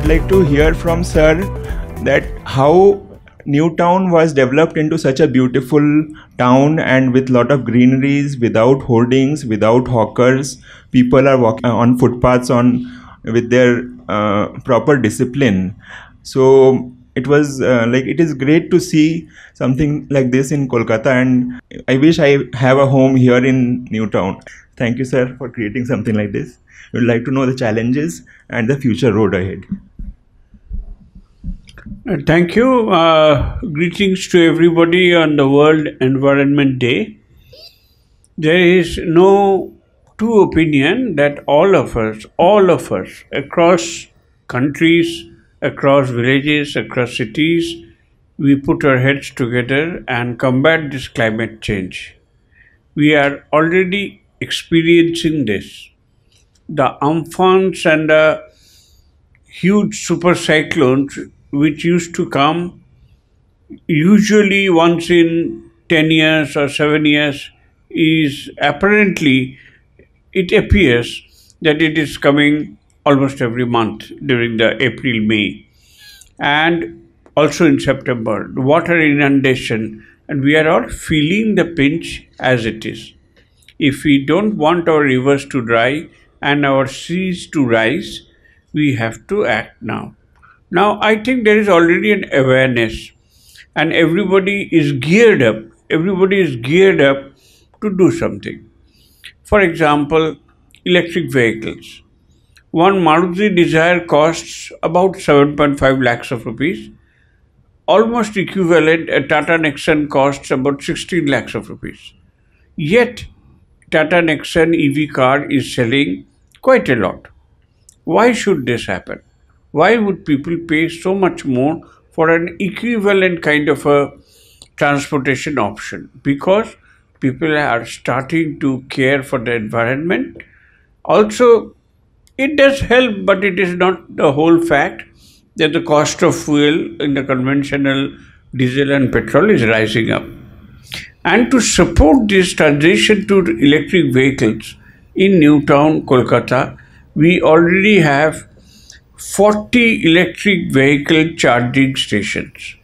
I'd like to hear from sir that how Newtown was developed into such a beautiful town and with lot of greeneries, without hoardings, without hawkers. People are walking on footpaths with their proper discipline. So it was it is great to see something like this in Kolkata, and I wish I have a home here in Newtown. Thank you, sir, for creating something like this. We would like to know the challenges and the future road ahead. Thank you. Greetings to everybody on the World Environment Day. There is no two opinion that all of us across countries, across villages, across cities, we put our heads together and combat this climate change. We are already experiencing this. The Amphan's and the huge super cyclones which used to come usually once in 10 years or 7 years is apparently, it appears that it is coming almost every month during the April, May, and also in September, water inundation, and we are all feeling the pinch as it is. If we don't want our rivers to dry and our seas to rise, we have to act now. Now, I think there is already an awareness and everybody is geared up. Everybody is geared up to do something. For example, electric vehicles. One Maruti Dzire costs about 7.5 lakhs of rupees. Almost equivalent, a Tata Nexon costs about 16 lakhs of rupees. Yet, Tata Nexon EV car is selling quite a lot. Why should this happen? Why would people pay so much more for an equivalent kind of a transportation option? Because people are starting to care for the environment. Also, it does help, but it is not the whole fact that the cost of fuel in the conventional diesel and petrol is rising up. And to support this transition to electric vehicles in Newtown, Kolkata, we already have 40 electric vehicle charging stations.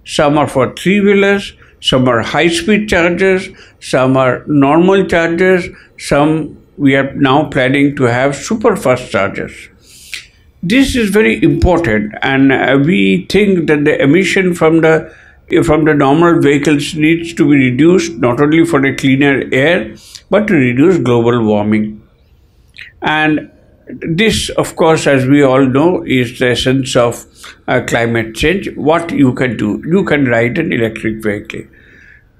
Some are for three-wheelers, some are high-speed chargers, some are normal chargers, some we are now planning to have super fast chargers. This is very important, and we think that the emission from the normal vehicles needs to be reduced, not only for a cleaner air, but to reduce global warming. And this, of course, as we all know, is the essence of climate change. What you can do, you can ride an electric vehicle.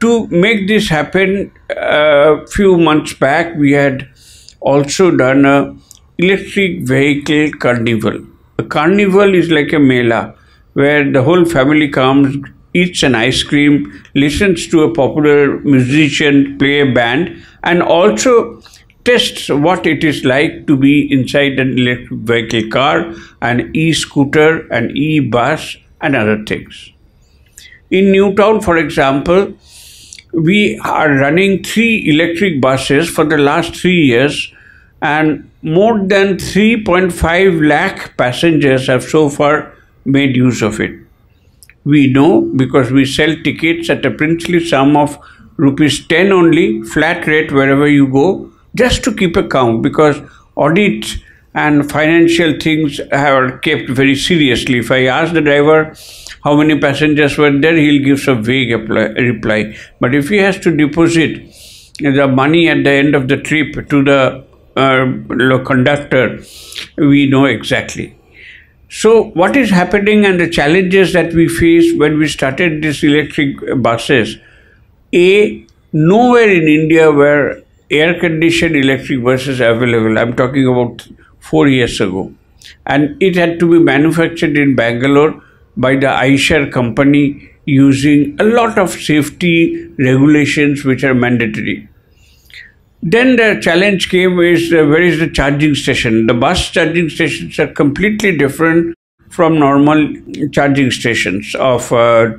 To make this happen, a few months back, we had also done a electric vehicle carnival. A carnival is like a mela where the whole family comes, eats an ice cream, listens to a popular musician play a band, and also tests what it is like to be inside an electric vehicle car, an e-scooter, an e-bus, and other things. In Newtown, for example, we are running 3 electric buses for the last 3 years, and more than 3.5 lakh passengers have so far made use of it. We know because we sell tickets at a princely sum of rupees 10 only, flat rate wherever you go, just to keep a count, because audit and financial things are kept very seriously. If I ask the driver how many passengers were there, he'll give some vague reply. But if he has to deposit the money at the end of the trip to the conductor, we know exactly. So what is happening and the challenges that we face when we started these electric buses? Nowhere in India were air-conditioned electric buses available. I'm talking about 4 years ago. And it had to be manufactured in Bangalore by the Eicher company using a lot of safety regulations which are mandatory. Then the challenge came is where is the charging station? The bus charging stations are completely different from normal charging stations of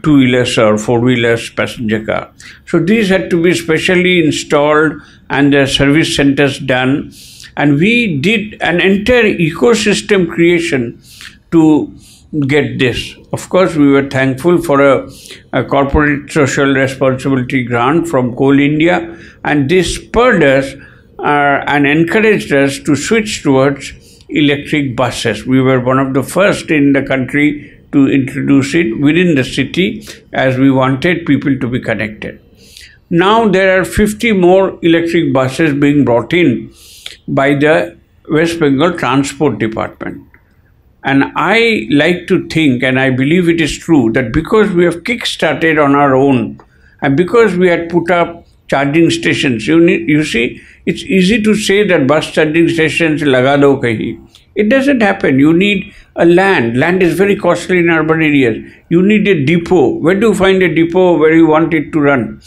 two-wheelers or four-wheelers passenger car. So these had to be specially installed and the service centers done. And we did an entire ecosystem creation to get this. Of course, we were thankful for a corporate social responsibility grant from Coal India, and this spurred us and encouraged us to switch towards electric buses. We were one of the first in the country to introduce it within the city, as we wanted people to be connected. Now there are 50 more electric buses being brought in by the West Bengal Transport Department. And I like to think, and I believe it is true, that because we have kick-started on our own, and because we had put up charging stations, you see, it's easy to say that bus charging stations laga do kahi. It doesn't happen. You need a land. Land is very costly in urban areas. You need a depot. Where do you find a depot where you want it to run?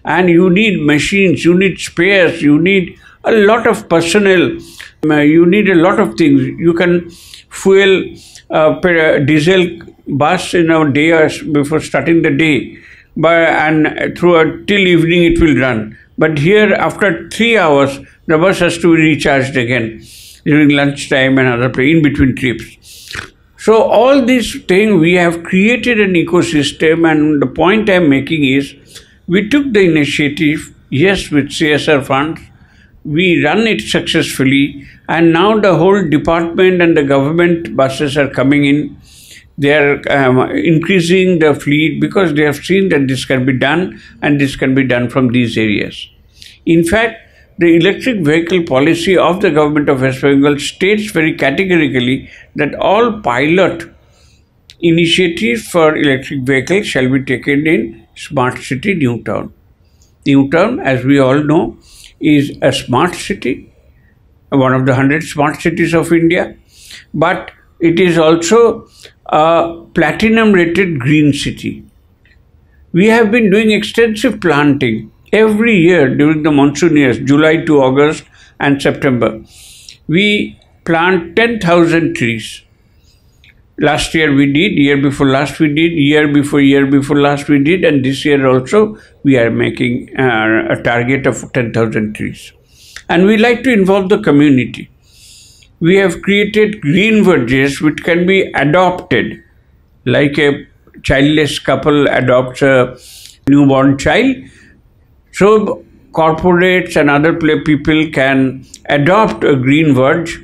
And you need machines, you need spares, you need a lot of personnel, you need a lot of things. You can fuel a diesel bus in a day or before starting the day, and till evening it will run. But here, after 3 hours, the bus has to be recharged again during lunchtime and other in between trips. So all these things, we have created an ecosystem, and the point I am making is, we took the initiative, yes, with CSR funds, we run it successfully, and now the whole department and the government buses are coming in. They are increasing the fleet because they have seen that this can be done, and this can be done from these areas. In fact, the electric vehicle policy of the government of West Bengal states very categorically that all pilot initiatives for electric vehicles shall be taken in Smart City New Town. New Town, as we all know, is a smart city, one of the 100 smart cities of India, but it is also a platinum rated green city. We have been doing extensive planting every year during the monsoon years, July to August and September. We plant 10,000 trees. Last year we did, year before last we did, year before last we did, and this year also we are making a target of 10,000 trees. And we like to involve the community. We have created green verges which can be adopted, like a childless couple adopts a newborn child. So corporates and other people can adopt a green verge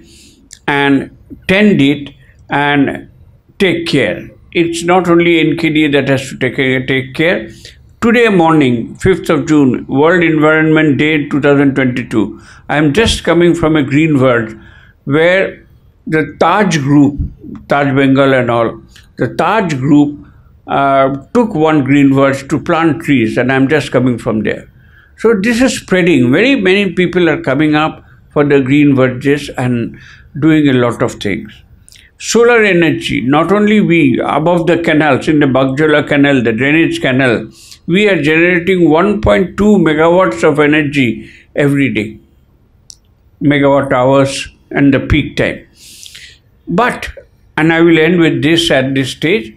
and tend it and take care. It's not only NKD that has to take care. Today morning, 5th of June, World Environment Day 2022, I am just coming from a green verge where the Taj group, Taj Bengal and all, the Taj group took one green verge to plant trees, and I am just coming from there. So this is spreading. Very many people are coming up for the green verges and doing a lot of things. Solar energy, not only we, above the canals, in the Bagjola canal, the drainage canal, we are generating 1.2 megawatts of energy every day, megawatt hours and the peak time. But, and I will end with this at this stage,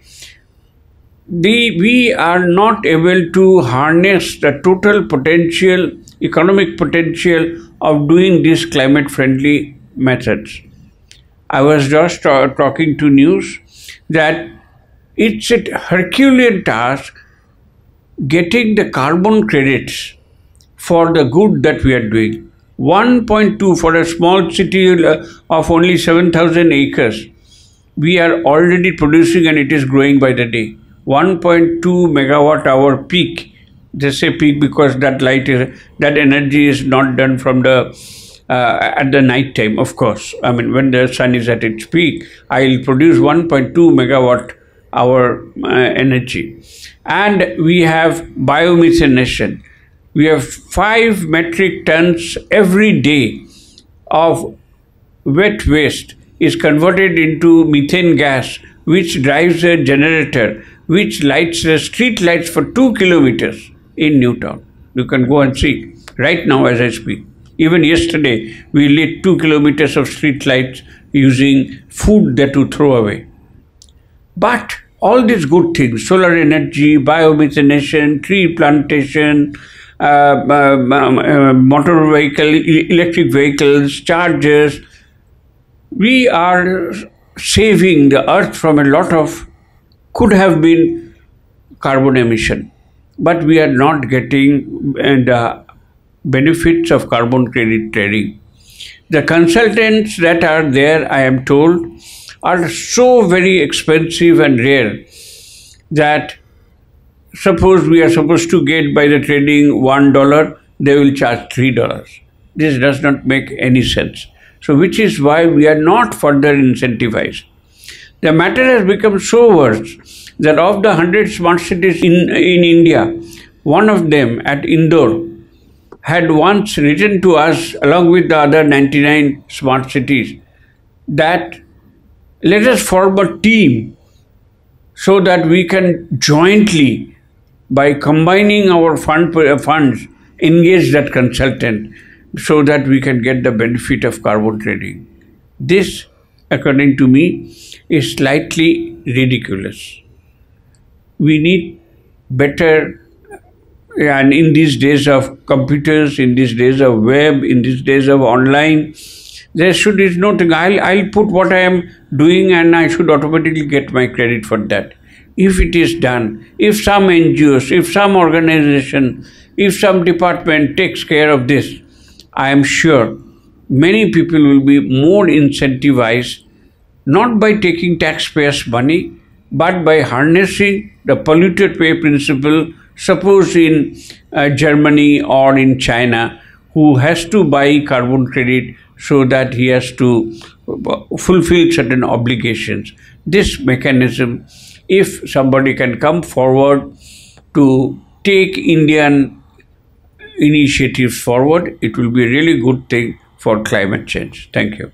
we are not able to harness the total potential, economic potential of doing these climate friendly methods. I was just talking to news that it's a Herculean task getting the carbon credits for the good that we are doing. 1.2 for a small city of only 7,000 acres. We are already producing, and it is growing by the day. 1.2 megawatt hour peak. They say peak because that energy is not done from the at the night time, of course. I mean, when the sun is at its peak, I will produce 1.2 megawatt hour energy. And we have biomethanation. We have 5 metric tons every day of wet waste is converted into methane gas, which drives a generator, which lights the street lights for 2 kilometers in Newtown. You can go and see right now as I speak. Even yesterday, we lit 2 kilometers of street lights using food that we throw away. But all these good things, solar energy, biomethanation, tree plantation, motor vehicle, electric vehicles, chargers, we are saving the earth from a lot of, could have been carbon emission, but we are not getting the benefits of carbon credit trading. The consultants that are there, I am told, are so very expensive and rare that suppose we are supposed to get by the trading $1, they will charge $3. This does not make any sense. So which is why we are not further incentivized. The matter has become so worse that of the 100 smart cities in India, one of them at Indore had once written to us along with the other 99 smart cities that let us form a team so that we can jointly, by combining our funds, engage that consultant so that we can get the benefit of carbon trading. This, according to me, is slightly ridiculous. We need better, and in these days of computers, in these days of web, in these days of online, there is no thing. I'll put what I am doing and I should automatically get my credit for that. If it is done, if some NGOs, if some organization, if some department takes care of this, I am sure many people will be more incentivized, not by taking taxpayers' money, but by harnessing the polluter pay principle. Suppose in Germany or in China, who has to buy carbon credit so that he has to fulfill certain obligations. This mechanism, if somebody can come forward to take Indian initiatives forward, it will be a really good thing for climate change. Thank you.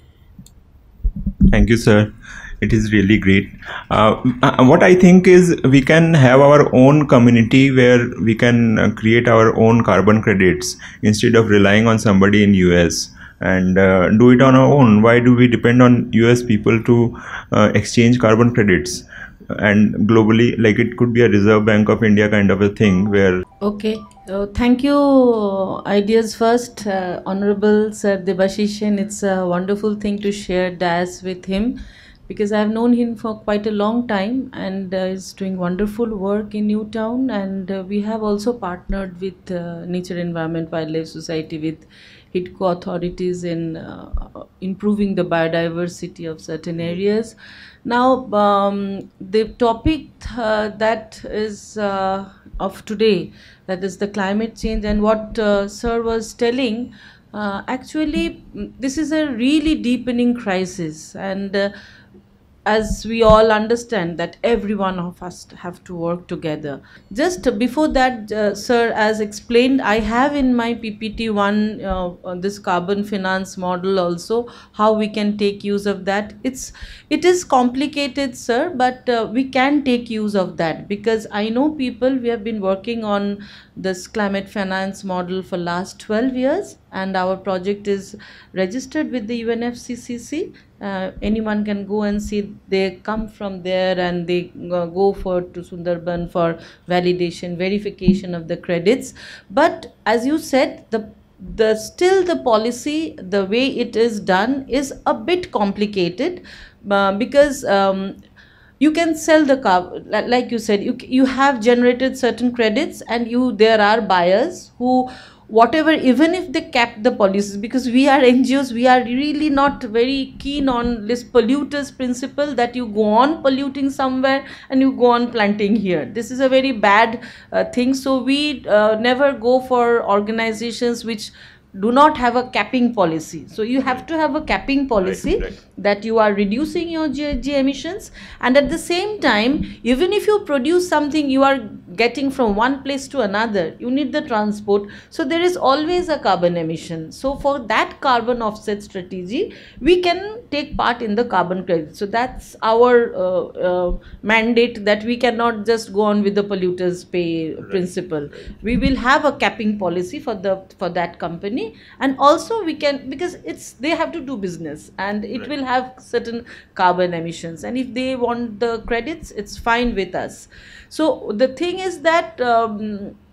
Thank you, sir. It is really great. What I think is we can have our own community where we can create our own carbon credits instead of relying on somebody in US, and do it on our own. Why do we depend on US people to exchange carbon credits? And globally, like, it could be a Reserve Bank of India kind of a thing where... Okay. Thank you, Ideazfirst, Honorable Sir Debashis Sen. It's a wonderful thing to share DAS with him, because I've known him for quite a long time, and is doing wonderful work in Newtown, and we have also partnered with Nature Environment Wildlife Society, with HIDCO authorities in improving the biodiversity of certain areas. Now, the topic that is of today, that is the climate change, and what Sir was telling, actually this is a really deepening crisis, and as we all understand that every one of us have to work together. Just before that, sir, as explained, I have in my PPT one this carbon finance model also, how we can take use of that. It is complicated, sir, but we can take use of that, because I know people, we have been working on this climate finance model for last 12 years, and our project is registered with the UNFCCC. Anyone can go and see. They come from there and they go to Sundarban for validation, verification of the credits. But as you said, still the policy, the way it is done is a bit complicated, because you can sell the car, like you said, you have generated certain credits, and there are buyers who, whatever, even if they cap the policies, because we are NGOs, we are really not very keen on this polluters principle, that you go on polluting somewhere and you go on planting here. This is a very bad thing. So we never go for organizations which do not have a capping policy. So you have to have a capping policy, right, that you are reducing your GHG emissions, and at the same time, even if you produce something, you are getting from one place to another, you need the transport, so there is always a carbon emission. So for that carbon offset strategy, we can take part in the carbon credit. So that's our mandate, that we cannot just go on with the polluters pay principle. We will have a capping policy for that company, and also we can, because they have to do business, and it will have certain carbon emissions, and if they want the credits, it's fine with us. So the thing is that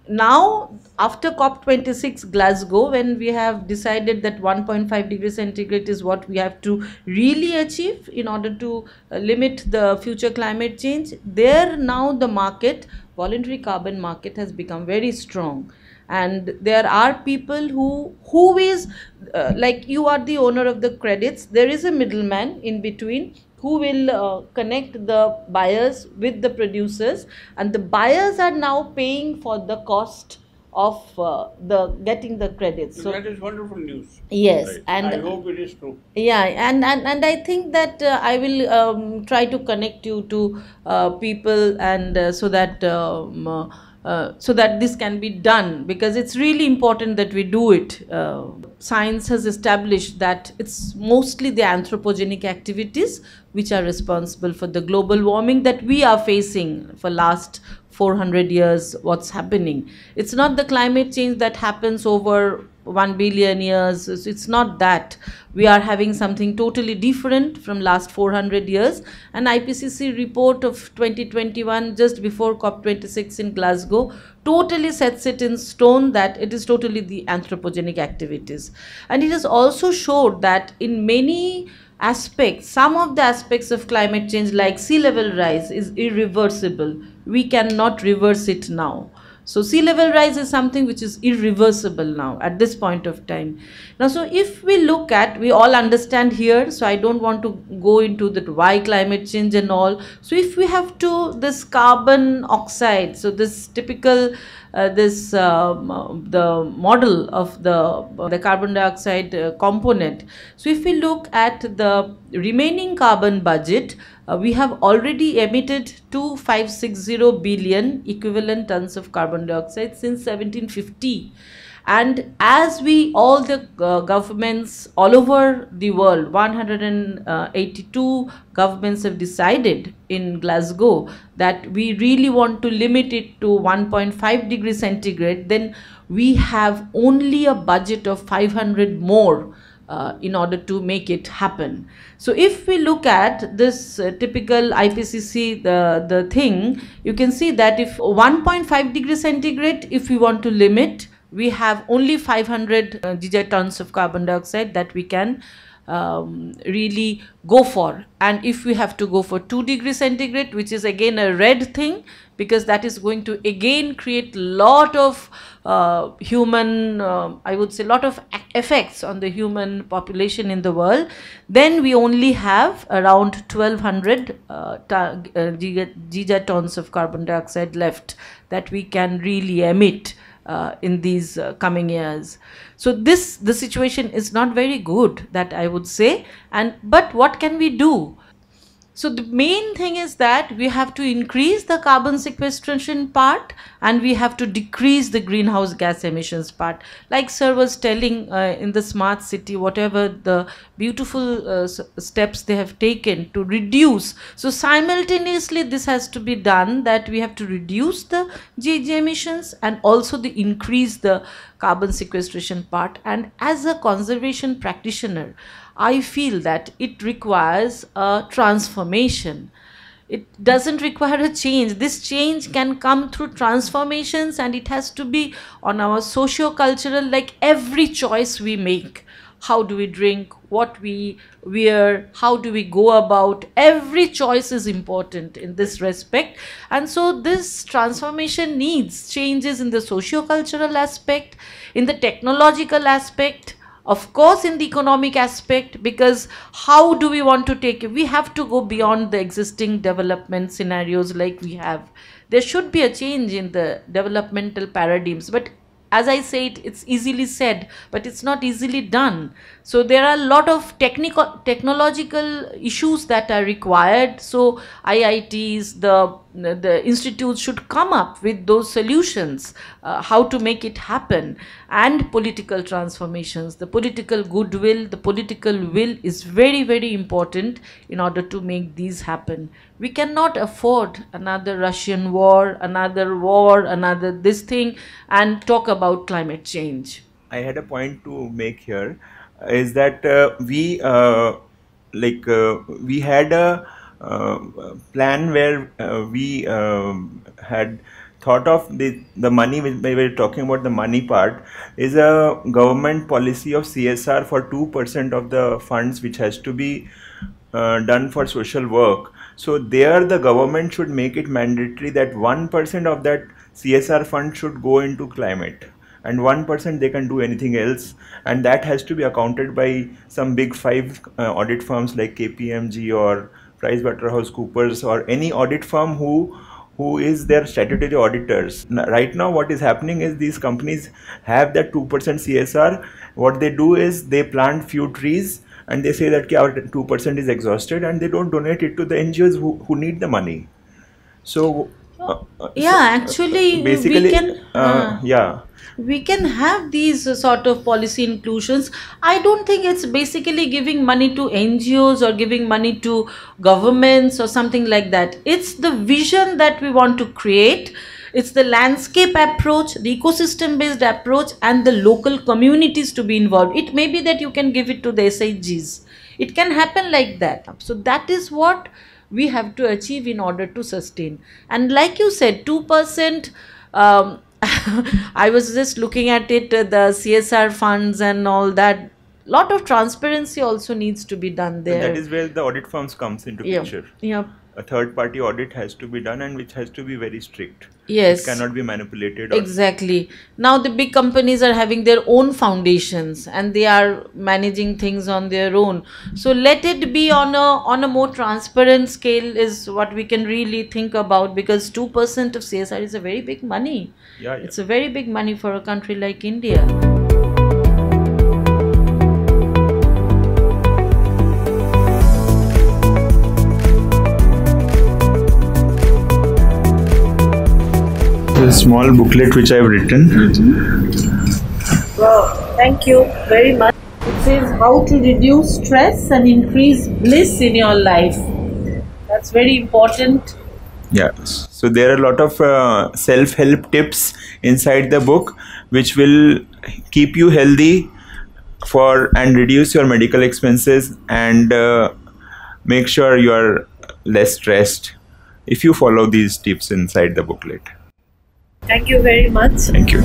now after COP26 Glasgow, when we have decided that 1.5 degrees centigrade is what we have to really achieve in order to limit the future climate change, there now the market, voluntary carbon market, has become very strong. And there are people who is like, you are the owner of the credits, there is a middleman in between who will connect the buyers with the producers, and the buyers are now paying for the cost of the getting the credits. So that is wonderful news. Yes, right. And I hope it is true. Yeah, and I think that I will try to connect you to people, and so that this can be done, because it's really important that we do it. Science has established that it's mostly the anthropogenic activities which are responsible for the global warming that we are facing for last 400 years. What's happening, it's not the climate change that happens over 1 billion years. It's not that. We are having something totally different from last 400 years. An IPCC report of 2021, just before COP26 in Glasgow, totally sets it in stone that it is totally the anthropogenic activities. And it has also showed that in many aspects, some of the aspects of climate change, like sea level rise, is irreversible. We cannot reverse it now. So sea level rise is something which is irreversible now at this point of time. Now, so if we look at, we all understand here, so I don't want to go into that why climate change and all. So if we have to, this carbon oxide, so this typical, the model of the carbon dioxide component. So if we look at the remaining carbon budget, we have already emitted 2560 billion equivalent tons of carbon dioxide since 1750. And as we, all the governments all over the world, 182 governments have decided in Glasgow that we really want to limit it to 1.5 degrees centigrade, then we have only a budget of 500 more in order to make it happen. So if we look at this typical IPCC, the thing, you can see that if 1.5 degrees centigrade, if we want to limit, we have only 500 gigatons of carbon dioxide that we can really go for. And if we have to go for 2 degrees centigrade, which is again a red thing, because that is going to again create lot of human, I would say, lot of effects on the human population in the world, then we only have around 1200 gigatons of carbon dioxide left that we can really emit in these coming years. So the situation is not very good, that I would say. But what can we do? So the main thing is that we have to increase the carbon sequestration part, and we have to decrease the greenhouse gas emissions part. Like sir was telling, in the smart city, whatever the beautiful steps they have taken to reduce. So simultaneously this has to be done, that we have to reduce the GHG emissions and also increase the carbon sequestration part. And as a conservation practitioner, I feel that it requires a transformation. It doesn't require a change. This change can come through transformations, and it has to be on our socio-cultural, like every choice we make. How do we drink, what we wear, how do we go about, every choice is important in this respect. And so this transformation needs changes in the socio-cultural aspect, in the technological aspect, of course in the economic aspect, because how do we want to take it? We have to go beyond the existing development scenarios like we have. There should be a change in the developmental paradigms, but as I said, it's easily said, but it's not easily done. So there are a lot of technological issues that are required. So IITs, the institutes should come up with those solutions, how to make it happen, and political transformations. The political goodwill, the political will is very, very important in order to make these happen. We cannot afford another Russian war, another this thing, and talk about climate change. I had a point to make here, is that we had a plan where we had thought of the money, which we were talking about, the money part, is a government policy of CSR for 2% of the funds which has to be done for social work. So there the government should make it mandatory that 1% of that CSR fund should go into climate, and 1% they can do anything else, and that has to be accounted by some big 5 audit firms like KPMG or PricewaterhouseCoopers or any audit firm who is their statutory auditors. Right now what is happening is these companies have that 2% CSR. What they do is they plant few trees and they say that our 2% is exhausted, and they don't donate it to the NGOs who need the money. So actually basically, we can yeah. we can have these sort of policy inclusions. I don't think it's basically giving money to NGOs or giving money to governments or something like that. It's the vision that we want to create. It's the landscape approach, the ecosystem based approach, and the local communities to be involved. It may be that you can give it to the SHGs. It can happen like that. So that is what we have to achieve in order to sustain. And like you said, 2%, I was just looking at it, the CSR funds and all that. Lot of transparency also needs to be done there. And that is where the audit firms comes into picture. Yeah. A third party audit has to be done, and which has to be very strict. Yes. It cannot be manipulated. Exactly. Now the big companies are having their own foundations and they are managing things on their own. So let it be on a more transparent scale is what we can really think about, because 2% of CSR is a very big money. Yeah. It's a very big money for a country like India. A small booklet which I have written. Wow, thank you very much. It says how to reduce stress and increase bliss in your life. That's very important. Yeah, so there are a lot of self-help tips inside the book which will keep you healthy and reduce your medical expenses and make sure you are less stressed if you follow these tips inside the booklet. Thank you very much. Thank you.